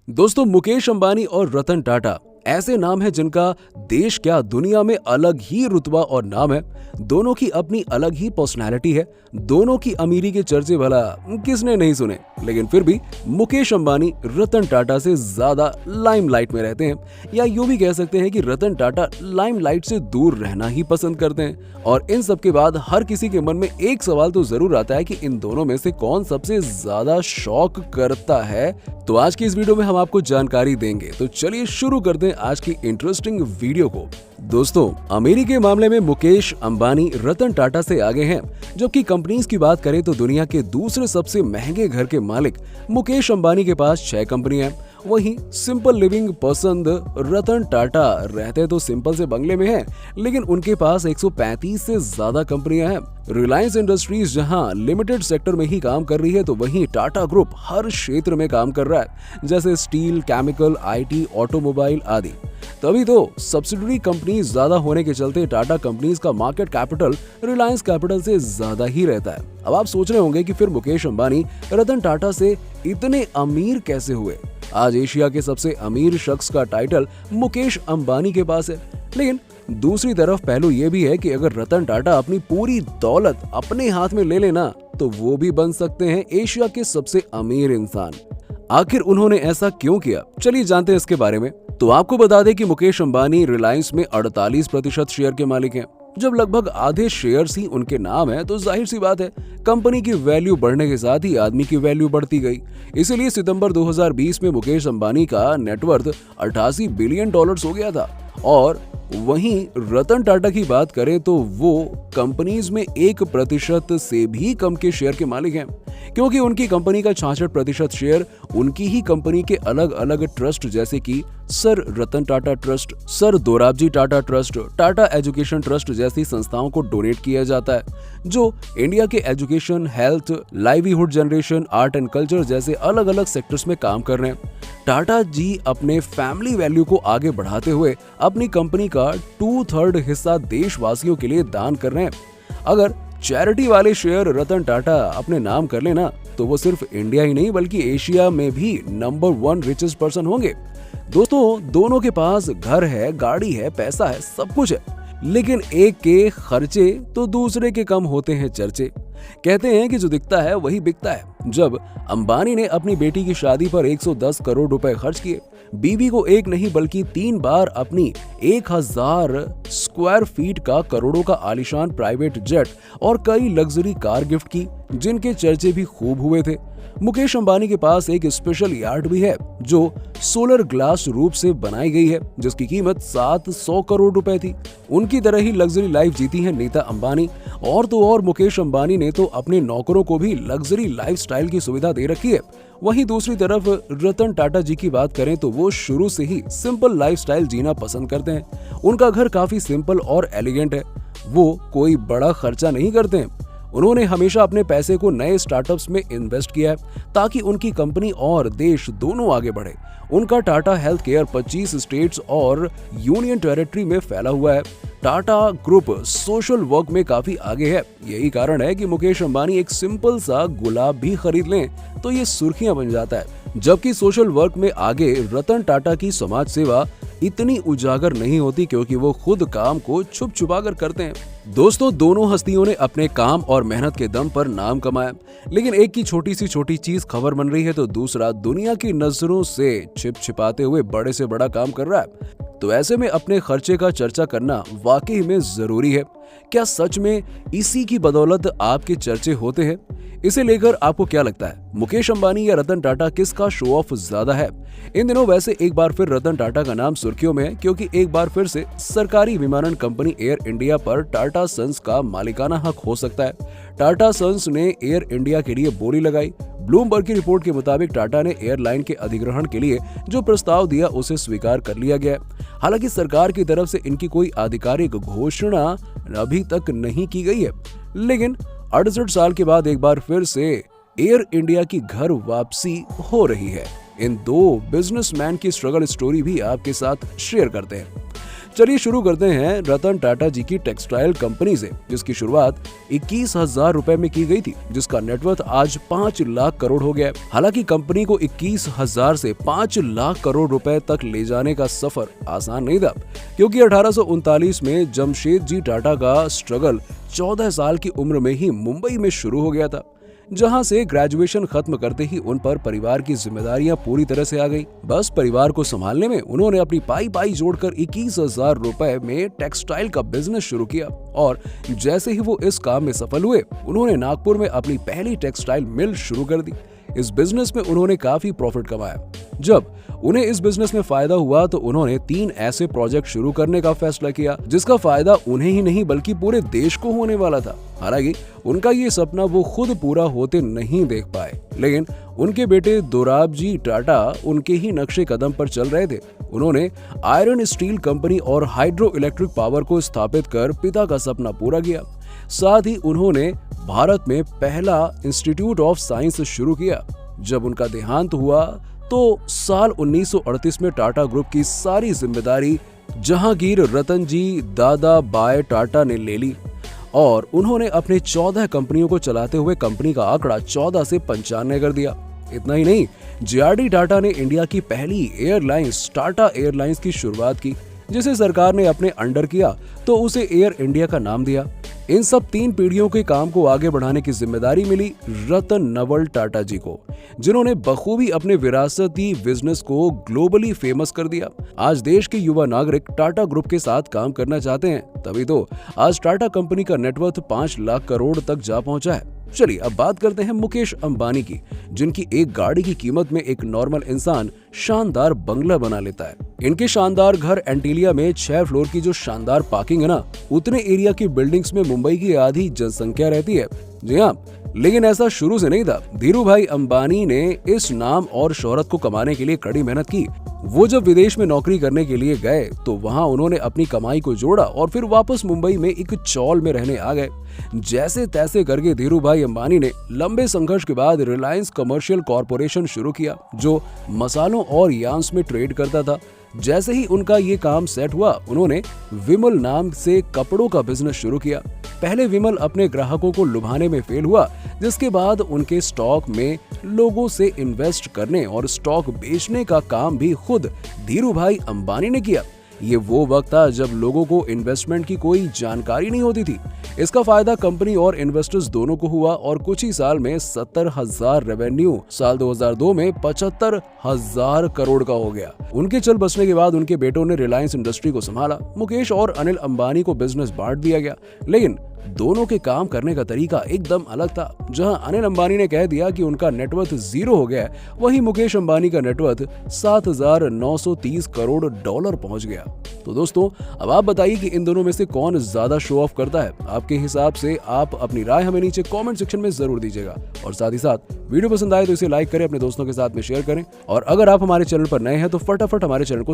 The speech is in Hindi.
दोस्तों, मुकेश अंबानी और रतन टाटा ऐसे नाम हैं जिनका देश क्या दुनिया में अलग ही रुतबा और नाम है। दोनों की अपनी अलग ही पर्सनैलिटी है। दोनों की अमीरी के चर्चे भला किसने नहीं सुने, लेकिन फिर भी मुकेश अंबानी रतन टाटा से ज्यादा लाइमलाइट में रहते हैं, या यूं भी कह सकते हैं कि रतन टाटा लाइमलाइट से दूर रहना ही पसंद करते हैं। और इन सब के बाद हर किसी के मन में एक सवाल तो जरूर आता है कि इन दोनों में से कौन सबसे ज्यादा शॉक करता है। तो आज की इस वीडियो में हम आपको जानकारी देंगे, तो चलिए शुरू करते हैं आज की इंटरेस्टिंग वीडियो को। दोस्तों, अमेरिका के मामले में मुकेश अंबानी रतन टाटा से आगे हैं। जबकि कंपनीज की बात करें तो दुनिया के दूसरे सबसे महंगे घर के मालिक मुकेश अंबानी के पास 6 कंपनियां। वहीं सिंपल लिविंग पसंद रतन टाटा रहते तो सिंपल से बंगले में हैं, लेकिन उनके पास 135 से ज्यादा कंपनियां हैं। रिलायंस इंडस्ट्रीज जहां लिमिटेड सेक्टर में ही काम कर रही है, तो वहीं टाटा ग्रुप हर क्षेत्र में काम कर रहा है, जैसे स्टील, केमिकल, आईटी, ऑटोमोबाइल आदि। तभी तो सब्सिडरी कंपनीज ज्यादा होने के चलते टाटा कंपनीज का मार्केट कैपिटल रिलायंस कैपिटल से ज्यादा ही रहता है। अब आप सोच रहे होंगे कि फिर मुकेश अंबानी रतन टाटा से इतने अमीर कैसे हुए। आज एशिया के सबसे अमीर शख्स का टाइटल मुकेश अंबानी के पास है, लेकिन दूसरी तरफ पहलू ये भी है कि अगर रतन टाटा अपनी पूरी दौलत अपने हाथ में ले लेना, तो वो भी बन सकते हैं एशिया के सबसे अमीर इंसान। आखिर उन्होंने ऐसा क्यों किया, चलिए जानते हैं इसके बारे में। तो आपको बता दें कि मुकेश अंबानी रिलायंस में 48% शेयर के मालिक हैं। जब लगभग आधे शेयर्स ही उनके नाम है, तो जाहिर सी बात है कंपनी की वैल्यू बढ़ने के साथ ही आदमी की वैल्यू बढ़ती गई। इसीलिए सितंबर 2020 में मुकेश अंबानी का नेटवर्थ $88 बिलियन हो गया था। और वहीं रतन टाटा की बात करें तो वो कंपनीज में 1% से भी कम के शेयर के मालिक हैं, क्योंकि उनकी कंपनी का 66% शेयर उनकी ही कंपनी के अलग अलग ट्रस्ट जैसे कि sir Ratan Tata trust, sir Dorabji Tata trust, Tata education trust जैसी संस्थाओं को डोनेट किया जाता है, जो इंडिया के education, health, livelihood generation, art and culture जैसे अलग अलग सेक्टर्स में काम कर रहे हैं। टाटा जी अपने फैमिली वैल्यू को आगे बढ़ाते हुए अपनी कंपनी का 2/3 हिस्सा देशवासियों के लिए दान कर रहे हैं। अगर चैरिटी वाले शेयर रतन टाटा अपने नाम कर लेना, तो वो सिर्फ इंडिया ही नहीं बल्कि एशिया में भी नंबर 1 रिचेस्ट पर्सन होंगे। दोस्तों, दोनों के पास घर है, गाड़ी है, पैसा है, सब कुछ है, लेकिन एक के खर्चे तो दूसरे के कम होते हैं चर्चे। कहते हैं कि जो दिखता है वही बिकता है। जब अंबानी ने अपनी बेटी की शादी पर 110 करोड़ रुपए खर्च किए, बीवी को एक नहीं बल्कि 3 बार अपनी 1000 स्क्वायर फीट का करोड़ों का आलीशान प्राइवेट जेट और कई लग्जरी कार गिफ्ट की, जिनके चर्चे भी खूब हुए थे। मुकेश अंबानी के पास एक स्पेशल यार्ड भी है जो सोलर ग्लास रूप से बनाई गई है, जिसकी कीमत 700 करोड़ रुपए थी। उनकी तरह ही लग्जरी लाइफ जीती है नीता अंबानी। और तो और मुकेश अंबानी ने तो अपने नौकरों को भी लग्जरी लाइफस्टाइल की सुविधा दे रखी है। वहीं दूसरी तरफ रतन टाटा जी की बात करें तो वो शुरू से ही सिंपल लाइफस्टाइल जीना पसंद करते हैं। उनका घर काफी सिंपल और एलिगेंट है। वो कोई बड़ा खर्चा नहीं करते हैं। उन्होंने हमेशा अपने पैसे को नए स्टार्टअप्स में इन्वेस्ट किया है, ताकि उनकी कंपनी और देश दोनों आगे बढ़े। उनका टाटा हेल्थ केयर 25 स्टेट्स और यूनियन टेरिटरी में फैला हुआ है। टाटा ग्रुप सोशल वर्क में काफी आगे है। यही कारण है कि मुकेश अंबानी एक सिंपल सा गुलाब भी खरीद लें तो ये सुर्खियां बन जाता है। जबकि सोशल वर्क में आगे रतन टाटा की समाज सेवा इतनी उजागर नहीं होती, क्योंकि वो खुद काम को छुप छुपा कर करते हैं। दोस्तों, दोनों हस्तियों ने अपने काम और मेहनत के दम पर नाम कमाया, लेकिन एक की छोटी सी छोटी चीज खबर बन रही है तो दूसरा दुनिया की नजरों से छिप छिपाते हुए बड़े से बड़ा काम कर रहा है। तो ऐसे में अपने खर्चे का चर्चा करना वाकई में जरूरी है। क्या सच में इसी की बदौलत आपके चर्चे होते हैं? इसे लेकर आपको क्या लगता है, मुकेश अंबानी या रतन टाटा किसका शो ऑफ ज्यादा है? इन दिनों वैसे एक बार फिर रतन टाटा का नाम सुर्खियों में है, क्योंकि एक बार फिर से सरकारी विमानन कंपनी एयर इंडिया पर टाटा सन्स का मालिकाना हक हो सकता है। टाटा सन्स ने एयर इंडिया के लिए बोली लगाई। ब्लूमबर्ग की रिपोर्ट के मुताबिक टाटा ने एयरलाइन के अधिग्रहण के लिए जो प्रस्ताव दिया उसे स्वीकार कर लिया गया। हालांकि सरकार की तरफ से इनकी कोई आधिकारिक घोषणा अभी तक नहीं की गई है, लेकिन 68 साल के बाद एक बार फिर से एयर इंडिया की घर वापसी हो रही है। इन दो बिजनेसमैन की स्ट्रगल स्टोरी भी आपके साथ शेयर करते हैं। चलिए शुरू करते हैं रतन टाटा जी की टेक्सटाइल कंपनी से, जिसकी शुरुआत 21,000 रुपए में की गई थी, जिसका नेटवर्थ आज 5 लाख करोड़ हो गया है। हालांकि कंपनी को 21,000 से 5 लाख करोड़ रुपए तक ले जाने का सफर आसान नहीं था, क्योंकि 1839 में जमशेद जी टाटा का स्ट्रगल 14 साल की उम्र में ही मुंबई में शुरू हो गया था, जहां से ग्रेजुएशन खत्म करते ही उन पर परिवार की जिम्मेदारियां पूरी तरह से आ गई। बस परिवार को संभालने में उन्होंने अपनी पाई जोड़कर 21,000 रुपए में टेक्सटाइल का बिजनेस शुरू किया और जैसे ही वो इस काम में सफल हुए, उन्होंने नागपुर में अपनी पहली टेक्सटाइल मिल शुरू कर दी। इस बिजनेस में उन्होंने काफी प्रॉफिट कमाया। जब उन्हें इस बिजनेस में फायदा हुआ तो उन्होंने 3 ऐसे प्रोजेक्ट शुरू करने का फैसला किया जिसका फायदा उन्हें ही नहीं बल्कि पूरे देश को होने वाला था। हालांकि उनका ये सपना वो खुद पूरा होते नहीं देख पाए, लेकिन उनके बेटे दोराबजी टाटा उनके ही नक्शे कदम पर चल रहे थे। उन्होंने आयरन स्टील कंपनी और हाइड्रो इलेक्ट्रिक पावर को स्थापित कर पिता का सपना पूरा किया। साथ ही उन्होंने भारत में पहला इंस्टीट्यूट ऑफ साइंस शुरू किया। जब उनका देहांत हुआ तो साल 1938 में टाटा ग्रुप की सारी जिम्मेदारी जहांगीर रतन जी दादा बाय टाटा ने ले ली और उन्होंने अपने 14 कंपनियों को चलाते हुए कंपनी का आंकड़ा 14 से 95 कर दिया। इतना ही नहीं, जेआरडी टाटा ने इंडिया की पहली एयरलाइंस टाटा एयरलाइंस की शुरुआत की, जिसे सरकार ने अपने अंडर किया तो उसे एयर इंडिया का नाम दिया। इन सब 3 पीढ़ियों के काम को आगे बढ़ाने की जिम्मेदारी मिली रतन नवल टाटा जी को, जिन्होंने बखूबी अपने विरासती बिजनेस को ग्लोबली फेमस कर दिया। आज देश के युवा नागरिक टाटा ग्रुप के साथ काम करना चाहते हैं, तभी तो आज टाटा कंपनी का नेटवर्थ 5 लाख करोड़ तक जा पहुंचा है। चलिए अब बात करते हैं मुकेश अंबानी की, जिनकी एक गाड़ी की कीमत में एक नॉर्मल इंसान शानदार बंगला बना लेता है। इनके शानदार घर एंटीलिया में 6 फ्लोर की जो शानदार पार्किंग है ना, उतने एरिया की बिल्डिंग्स में मुंबई की आधी जनसंख्या रहती है। जी हाँ, लेकिन ऐसा शुरू से नहीं था। धीरू भाई अंबानी ने इस नाम और शोहरत को कमाने के लिए कड़ी मेहनत की। वो जब विदेश में नौकरी करने के लिए गए तो वहां उन्होंने अपनी कमाई को जोड़ा और फिर वापस मुंबई में एक चौल में रहने आ गए। जैसे तैसे करके धीरू भाई अंबानी ने लंबे संघर्ष के बाद रिलायंस कमर्शियल कॉरपोरेशन शुरू किया, जो मसालों और यार्न्स में ट्रेड करता था। जैसे ही उनका ये काम सेट हुआ, उन्होंने विमल नाम से कपड़ों का बिजनेस शुरू किया। पहले विमल अपने ग्राहकों को लुभाने में फेल हुआ, जिसके बाद उनके स्टॉक में लोगों से इन्वेस्ट करने और स्टॉक बेचने का काम भी खुद धीरू भाई अंबानी ने किया। ये वो वक्त था जब लोगों को इन्वेस्टमेंट की कोई जानकारी नहीं होती थी। इसका फायदा कंपनी और इन्वेस्टर्स दोनों को हुआ और कुछ ही साल में 70,000 रेवेन्यू साल 2002 में 75,000 करोड़ का हो गया। उनके चल बसने के बाद उनके बेटों ने रिलायंस इंडस्ट्री को संभाला। मुकेश और अनिल अंबानी को बिजनेस बांट दिया गया, लेकिन दोनों के काम करने का तरीका एकदम अलग था। जहां अनिल अंबानी ने कह दिया कि उनका नेटवर्थ 0 हो गया, वहीं मुकेश अंबानी का नेटवर्थ 7,930 करोड़ डॉलर पहुंच गया। तो दोस्तों, अब आप बताइए कि इन दोनों में से कौन ज्यादा शो ऑफ करता है। आपके हिसाब से आप अपनी राय हमें नीचे कमेंट सेक्शन में जरूर दीजिएगा और साथ ही साथ वीडियो पसंद आए तो इसे लाइक करें, अपने दोस्तों के साथ में शेयर करें और अगर आप हमारे चैनल पर नए हैं तो फटाफट हमारे चैनल को